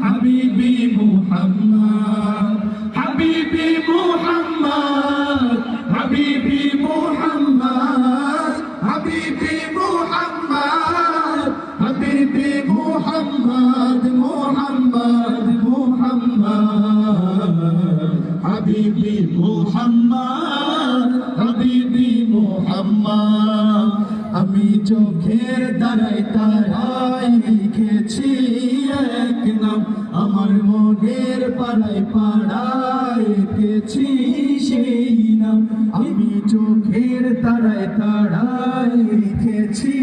হাবিবি মুহাম্মদ হাবিবি মুহাম্মদ হাবিবি মুহাম্মদ হাবিবি মুহাম্মদ হাবিবি মুহাম্মদ মুহাম্মদ মুহাম্মদ হাবিবি মুহাম্মদ হাবিবি মুহাম্মদ আমি চোখের দ্বারাই তারাই লিখেছি এক নাম আমার মনের পাড়ায় পাড়ায় লিখেছি সেই নাম আমি চোখের তারায় তারাই লিখেছি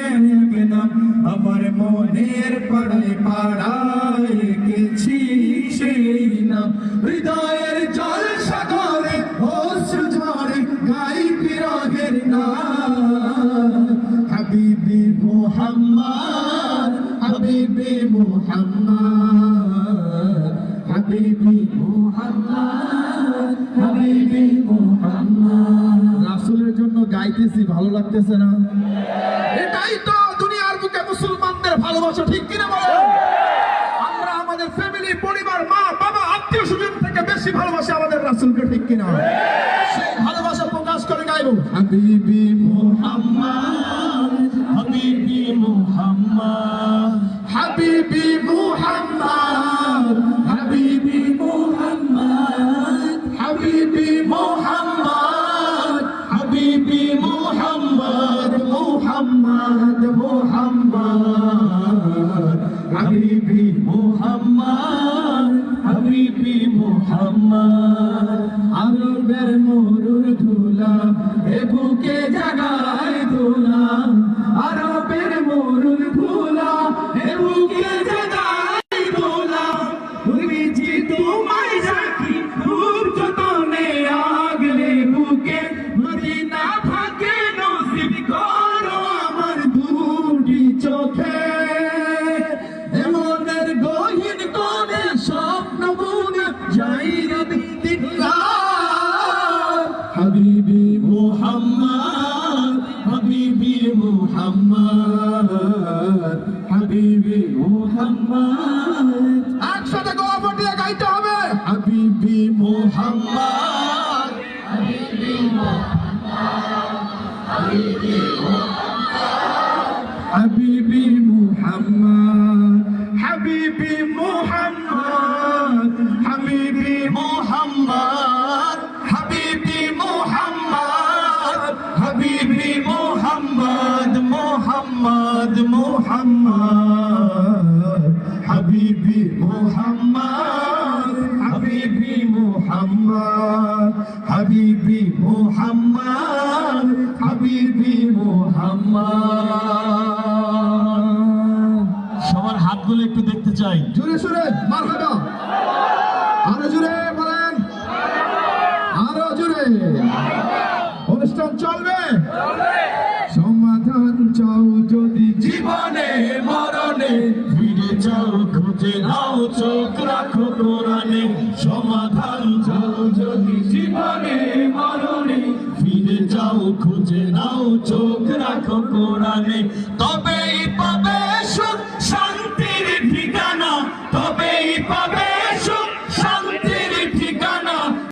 এক নাম আমার মনের পাড়ায় পাড়ায় লিখেছি সেই নাম হৃদয়ের জল সাগরে অশ্রু ঝরে গাই বিরহের নাম হাবিবি মুহাম্মদ হাবিবি মুহাম্মদ হাবিবি মুহাম্মদ হাবিবি মুহাম্মদ রাসূলের জন্য গাইতেছি ভালো লাগতেছে না এটাই তো দুনিয়ার বুকে মুসলমানদের ভালোবাসা ঠিক কিনা বলেন আমরা আমাদের ফ্যামিলি পরিবার মা বাবা আত্মীয় স্বজন থেকে বেশি ভালোবাসি আমাদের রাসূলকে ঠিক কিনা সেই ভালোবাসা প্রকাশ করে গাইবো হাবিবি মুহাম্মদ হাবিবি মুহাম্মদ হাবিবি মুহাম্মদ হাবিবি মুহাম্মদ হাবিবি মুহাম্মদ হাবিবি মুহাম্মদ মুহাম্মদ মুহাম্মদ হাবিবি মুহাম্মদ হাবিবি মুহাম্মদ আরবের মরুর ধুলা এ বুকে জাগায় দোলা আরবের মরুর ধুলা এ বুকে জাগায় দোলা তুমি জি তোমায় রাখি খুব যতনে আগলে বুকে মদিনা থাকে নসিব করো আমার দুটি চোখে এমনের গহীন কোণে স্বপ্ন বুনে যাই হাবিবি মুহাম্মদ হাবিবি মুহাম্মদ হাবিবি মুহাম্মদ একসাথে গলা ফাটিয়ে গাইতে হবে হাবিবি মুহাম্মদ হাবিবি মুহাম্মদ হাবিবি মুহাম্মদ হাবিবি মুহাম্মদ হাবিবি মুহাম্মদ হাবিবি মুহাম্মদ হাবিবি মুহাম্মদ হাবিবি মুহাম্মদ মুহাম্মদ মুহাম্মদ হাবিবি মুহাম্মদ হাবিবি মুহাম্মদ হাবিবি মুহাম্মদ হাবিবি মুহাম্মদ সবার হাতগুলো একটু দেখতে চাই জোরে সুরে মারহাবা আরো জোরে বলেন আরো জোরে অনুষ্ঠান চলবে সমাধান চাও যদি জীবনে মরণে ফিরে যাও খুঁজে নাও চোখ রাখো কোরআনে সমাধান চাও যদি জীবনে মরণে ফিরে যাও খুঁজে নাও চোখ রাখো কোরআনে তবেই পাবে সুখ